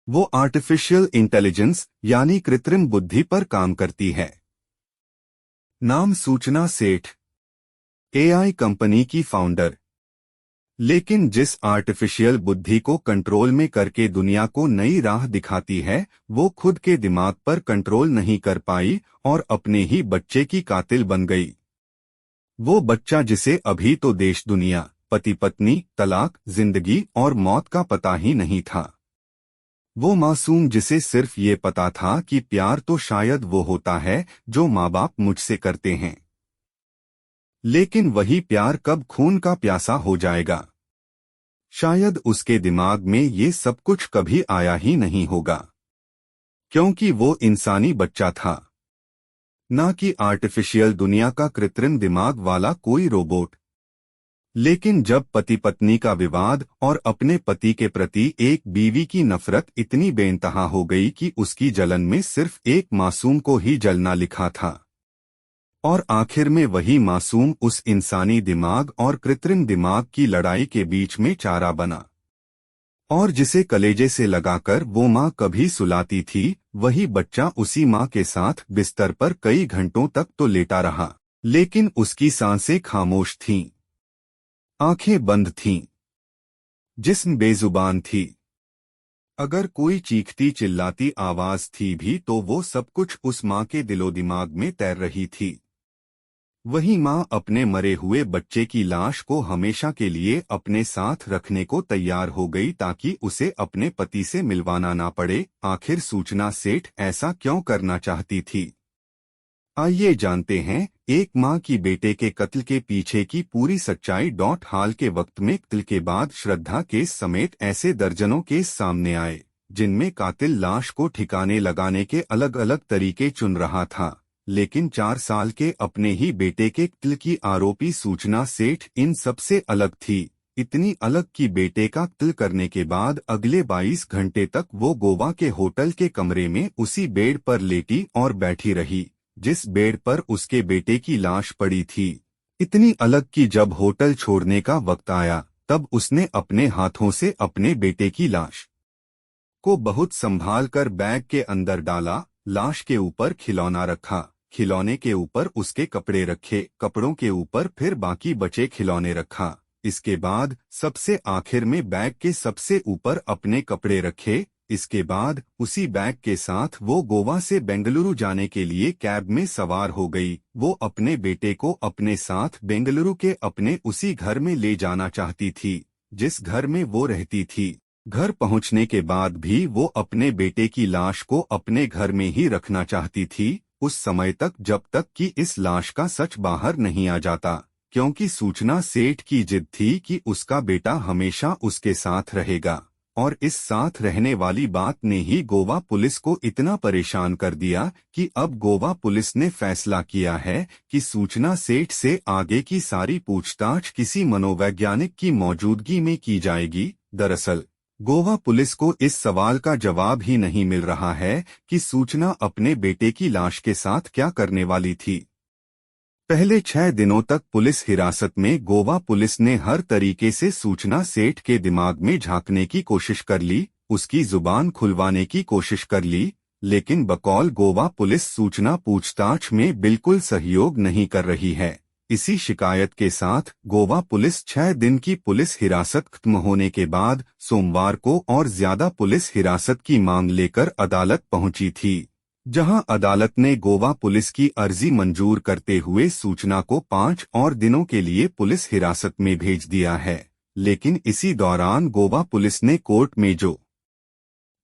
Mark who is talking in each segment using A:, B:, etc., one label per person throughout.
A: वो artificial intelligence यानी कृत्रिम बुद्धि पर काम करती है। नाम सूचना सेठ, एआई कंपनी की फाउंडर। लेकिन जिस आर्टिफिशियल बुद्धि को कंट्रोल में करके दुनिया को नई राह दिखाती है, वो खुद के दिमाग पर कंट्रोल नहीं कर पाई और अपने ही बच्चे की कातिल बन गई। वो बच्चा जिसे अभी तो देश दुनिया, पति पत्नी, तलाक, जिंदगी और मौत का पता ही नहीं था। वो मासूम जिसे सिर्फ ये पता था कि प्यार तो शायद वो होता है जो माँ बाप मुझसे करते हैं, लेकिन वही प्यार कब खून का प्यासा हो जाएगा, शायद उसके दिमाग में ये सब कुछ कभी आया ही नहीं होगा, क्योंकि वो इंसानी बच्चा था, ना कि आर्टिफिशियल दुनिया का कृत्रिम दिमाग वाला कोई रोबोट। लेकिन जब पति पत्नी का विवाद और अपने पति के प्रति एक बीवी की नफरत इतनी बेइंतहा हो गई कि उसकी जलन में सिर्फ एक मासूम को ही जलना लिखा था, और आखिर में वही मासूम उस इंसानी दिमाग और कृत्रिम दिमाग की लड़ाई के बीच में चारा बना, और जिसे कलेजे से लगाकर वो माँ कभी सुलाती थी, वही बच्चा उसी माँ के साथ बिस्तर पर कई घंटों तक तो लेटा रहा, लेकिन उसकी सांसें खामोश थीं, आंखें बंद थीं, जिस्म बेजुबान थी। अगर कोई चीखती चिल्लाती आवाज थी भी तो वो सब कुछ उस माँ के दिलो दिमाग में तैर रही थी। वही माँ अपने मरे हुए बच्चे की लाश को हमेशा के लिए अपने साथ रखने को तैयार हो गई ताकि उसे अपने पति से मिलवाना ना पड़े। आखिर सूचना सेठ ऐसा क्यों करना चाहती थी? आइए जानते हैं एक माँ की बेटे के कत्ल के पीछे की पूरी सच्चाई। हाल के वक्त में कत्ल के बाद श्रद्धा केस समेत ऐसे दर्जनों केस सामने आए जिनमें कातिल लाश को ठिकाने लगाने के अलग अलग तरीके चुन रहा था, लेकिन 4 साल के अपने ही बेटे के कत्ल की आरोपी सूचना सेठ इन सबसे अलग थी। इतनी अलग कि बेटे का कत्ल करने के बाद अगले 22 घंटे तक वो गोवा के होटल के कमरे में उसी बेड पर लेटी और बैठी रही जिस बेड पर उसके बेटे की लाश पड़ी थी। इतनी अलग कि जब होटल छोड़ने का वक्त आया तब उसने अपने हाथों से अपने बेटे की लाश को बहुत संभाल कर बैग के अंदर डाला। लाश के ऊपर खिलौना रखा, खिलौने के ऊपर उसके कपड़े रखे, कपड़ों के ऊपर फिर बाकी बचे खिलौने रखा। इसके बाद सबसे आखिर में बैग के सबसे ऊपर अपने कपड़े रखे। इसके बाद उसी बैग के साथ वो गोवा से बेंगलुरु जाने के लिए कैब में सवार हो गई। वो अपने बेटे को अपने साथ बेंगलुरु के अपने उसी घर में ले जाना चाहती थी जिस घर में वो रहती थी। घर पहुंचने के बाद भी वो अपने बेटे की लाश को अपने घर में ही रखना चाहती थी, उस समय तक जब तक कि इस लाश का सच बाहर नहीं आ जाता, क्योंकि सूचना सेठ की जिद थी कि उसका बेटा हमेशा उसके साथ रहेगा। और इस साथ रहने वाली बात ने ही गोवा पुलिस को इतना परेशान कर दिया कि अब गोवा पुलिस ने फैसला किया है कि सूचना सेठ से आगे की सारी पूछताछ किसी मनोवैज्ञानिक की मौजूदगी में की जाएगी। दरअसल गोवा पुलिस को इस सवाल का जवाब ही नहीं मिल रहा है कि सूचना अपने बेटे की लाश के साथ क्या करने वाली थी। पहले 6 दिनों तक पुलिस हिरासत में गोवा पुलिस ने हर तरीके से सूचना सेठ के दिमाग में झांकने की कोशिश कर ली, उसकी जुबान खुलवाने की कोशिश कर ली, लेकिन बकौल गोवा पुलिस सूचना पूछताछ में बिल्कुल सहयोग नहीं कर रही है। इसी शिकायत के साथ गोवा पुलिस 6 दिन की पुलिस हिरासत खत्म होने के बाद सोमवार को और ज्यादा पुलिस हिरासत की मांग लेकर अदालत पहुंची थी, जहां अदालत ने गोवा पुलिस की अर्जी मंजूर करते हुए सूचना को 5 और दिनों के लिए पुलिस हिरासत में भेज दिया है। लेकिन इसी दौरान गोवा पुलिस ने कोर्ट में जो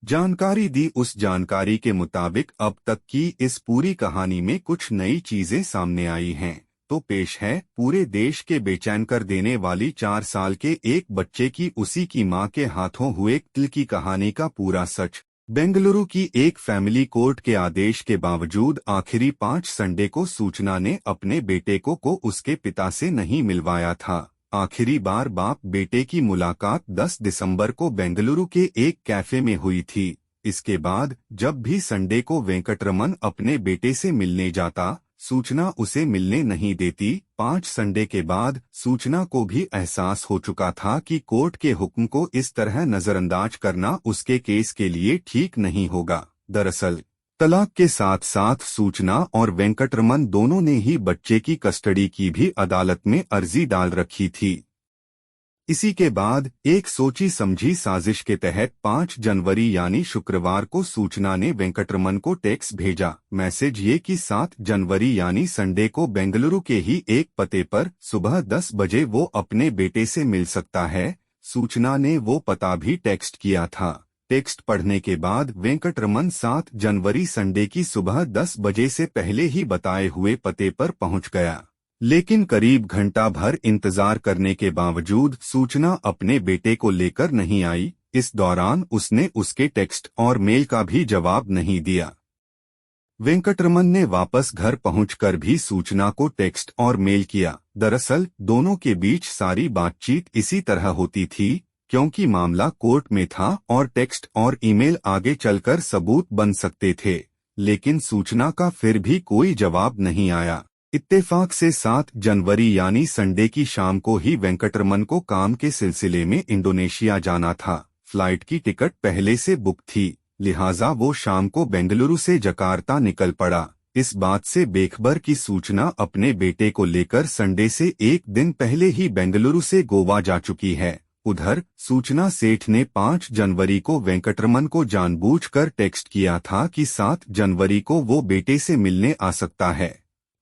A: जानकारी दी उस जानकारी के मुताबिक अब तक की इस पूरी कहानी में कुछ नई चीजें सामने आई हैं। तो पेश है पूरे देश के बेचैन कर देने वाली 4 साल के एक बच्चे की उसी की मां के हाथों हुए कत्ल की कहानी का पूरा सच। बेंगलुरु की एक फैमिली कोर्ट के आदेश के बावजूद आखिरी 5 संडे को सूचना ने अपने बेटे को उसके पिता से नहीं मिलवाया था। आखिरी बार बाप बेटे की मुलाकात 10 दिसंबर को बेंगलुरु के एक कैफे में हुई थी। इसके बाद जब भी संडे को वेंकटरमन अपने बेटे से मिलने जाता, सूचना उसे मिलने नहीं देती। 5 संडे के बाद सूचना को भी एहसास हो चुका था कि कोर्ट के हुक्म को इस तरह नजरअंदाज करना उसके केस के लिए ठीक नहीं होगा। दरअसल तलाक के साथ साथ सूचना और वेंकटरमन दोनों ने ही बच्चे की कस्टडी की भी अदालत में अर्जी डाल रखी थी। इसी के बाद एक सोची समझी साजिश के तहत 5 जनवरी यानी शुक्रवार को सूचना ने वेंकटरमन को टेक्स्ट भेजा। मैसेज ये कि 7 जनवरी यानी संडे को बेंगलुरु के ही एक पते पर सुबह 10 बजे वो अपने बेटे से मिल सकता है। सूचना ने वो पता भी टेक्स्ट किया था। टेक्स्ट पढ़ने के बाद वेंकटरमन 7 जनवरी संडे की सुबह 10 बजे से पहले ही बताए हुए पते पर पहुंच गया, लेकिन करीब घंटा भर इंतजार करने के बावजूद सूचना अपने बेटे को लेकर नहीं आई। इस दौरान उसने उसके टेक्स्ट और मेल का भी जवाब नहीं दिया। वेंकटरमन ने वापस घर पहुंचकर भी सूचना को टेक्स्ट और मेल किया। दरअसल दोनों के बीच सारी बातचीत इसी तरह होती थी, क्योंकि मामला कोर्ट में था और टेक्स्ट और ईमेल आगे चलकर सबूत बन सकते थे, लेकिन सूचना का फिर भी कोई जवाब नहीं आया। इत्तेफाक से 7 जनवरी यानी संडे की शाम को ही वेंकटरमन को काम के सिलसिले में इंडोनेशिया जाना था। फ्लाइट की टिकट पहले से बुक थी, लिहाजा वो शाम को बेंगलुरु से जकार्ता निकल पड़ा। इस बात से बेखबर की सूचना अपने बेटे को लेकर संडे से एक दिन पहले ही बेंगलुरु से गोवा जा चुकी है। उधर सूचना सेठ ने 5 जनवरी को वेंकटरमन को जानबूझकर टेक्स्ट किया था कि 7 जनवरी को वो बेटे से मिलने आ सकता है,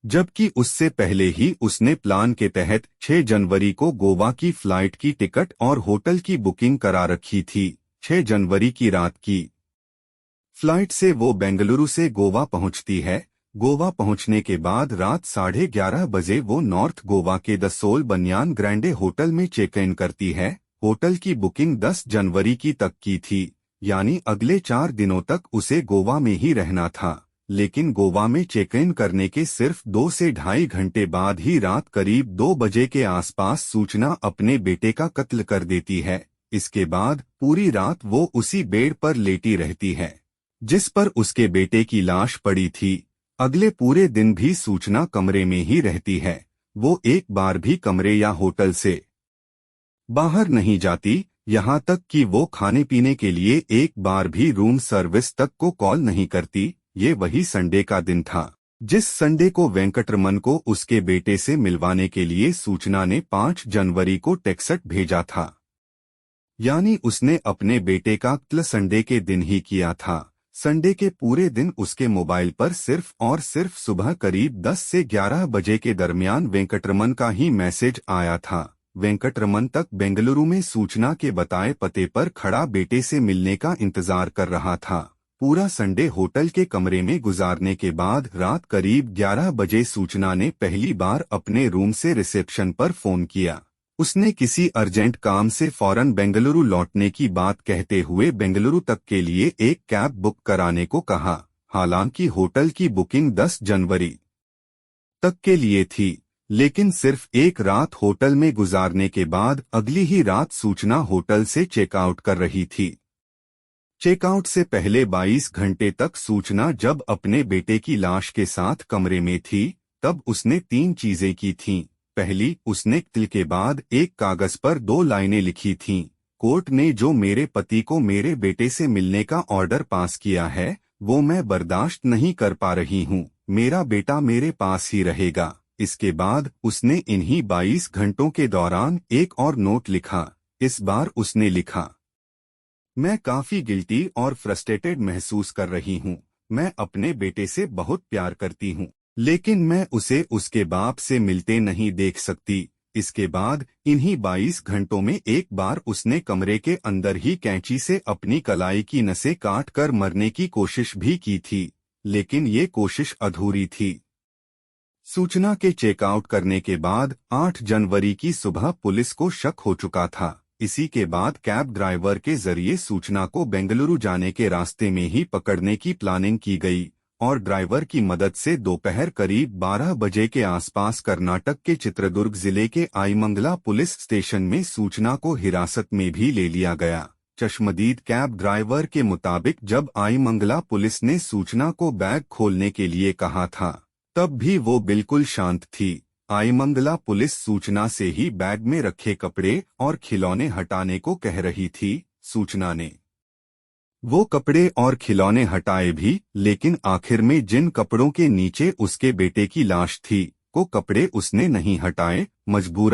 A: जबकि उससे पहले ही उसने प्लान के तहत 6 जनवरी को गोवा की फ्लाइट की टिकट और होटल की बुकिंग करा रखी थी। 6 जनवरी की रात की फ्लाइट से वो बेंगलुरु से गोवा पहुंचती है। गोवा पहुंचने के बाद रात 11:30 बजे वो नॉर्थ गोवा के द सोल बनियान ग्रैंडे होटल में चेक इन करती है। होटल की बुकिंग 10 जनवरी की तक की थी, यानी अगले 4 दिनों तक उसे गोवा में ही रहना था। लेकिन गोवा में चेक इन करने के सिर्फ 2 से ढाई घंटे बाद ही रात करीब 2 बजे के आसपास सूचना अपने बेटे का कत्ल कर देती है। इसके बाद पूरी रात वो उसी बेड पर लेटी रहती है जिस पर उसके बेटे की लाश पड़ी थी। अगले पूरे दिन भी सूचना कमरे में ही रहती है। वो एक बार भी कमरे या होटल से बाहर नहीं जाती, यहाँ तक कि वो खाने पीने के लिए एक बार भी रूम सर्विस तक को कॉल नहीं करती। ये वही संडे का दिन था जिस संडे को वेंकटरमन को उसके बेटे से मिलवाने के लिए सूचना ने 5 जनवरी को टेक्स्ट भेजा था, यानी उसने अपने बेटे का कत्ल संडे के दिन ही किया था। संडे के पूरे दिन उसके मोबाइल पर सिर्फ और सिर्फ सुबह करीब 10 से 11 बजे के दरमियान वेंकटरमन का ही मैसेज आया था। वेंकटरमन तक बेंगलुरु में सूचना के बताए पते पर खड़ा बेटे से मिलने का इंतजार कर रहा था। पूरा संडे होटल के कमरे में गुजारने के बाद रात करीब 11 बजे सूचना ने पहली बार अपने रूम से रिसेप्शन पर फोन किया। उसने किसी अर्जेंट काम से फौरन बेंगलुरु लौटने की बात कहते हुए बेंगलुरु तक के लिए एक कैब बुक कराने को कहा। हालांकि होटल की बुकिंग 10 जनवरी तक के लिए थी, लेकिन सिर्फ एक रात होटल में गुजारने के बाद अगली ही रात सूचना होटल से चेकआउट कर रही थी। चेकआउट से पहले 22 घंटे तक सूचना जब अपने बेटे की लाश के साथ कमरे में थी, तब उसने 3 चीजें की थीं। पहली, उसने कत्ल के बाद एक कागज पर 2 लाइनें लिखी थीं। कोर्ट ने जो मेरे पति को मेरे बेटे से मिलने का ऑर्डर पास किया है, वो मैं बर्दाश्त नहीं कर पा रही हूँ। मेरा बेटा मेरे पास ही रहेगा। इसके बाद उसने इन्हीं 22 घंटों के दौरान एक और नोट लिखा। इस बार उसने लिखा, मैं काफी गिल्टी और फ्रस्ट्रेटेड महसूस कर रही हूँ। मैं अपने बेटे से बहुत प्यार करती हूँ, लेकिन मैं उसे उसके बाप से मिलते नहीं देख सकती। इसके बाद इन्हीं 22 घंटों में एक बार उसने कमरे के अंदर ही कैंची से अपनी कलाई की नसें काट कर मरने की कोशिश भी की थी, लेकिन ये कोशिश अधूरी थी। सूचना के चेकआउट करने के बाद 8 जनवरी की सुबह पुलिस को शक हो चुका था। इसी के बाद कैब ड्राइवर के जरिए सूचना को बेंगलुरु जाने के रास्ते में ही पकड़ने की प्लानिंग की गई और ड्राइवर की मदद से दोपहर करीब 12 बजे के आसपास कर्नाटक के चित्रदुर्ग जिले के आईमंगला पुलिस स्टेशन में सूचना को हिरासत में भी ले लिया गया। चश्मदीद कैब ड्राइवर के मुताबिक जब आईमंगला पुलिस ने सूचना को बैग खोलने के लिए कहा था, तब भी वो बिल्कुल शांत थी। आईमंगला पुलिस सूचना से ही बैग में रखे कपड़े और खिलौने हटाने को कह रही थी। सूचना ने वो कपड़े और खिलौने हटाए भी, लेकिन आखिर में जिन कपड़ों के नीचे उसके बेटे की लाश थी, वो कपड़े उसने नहीं हटाए। मजबूरन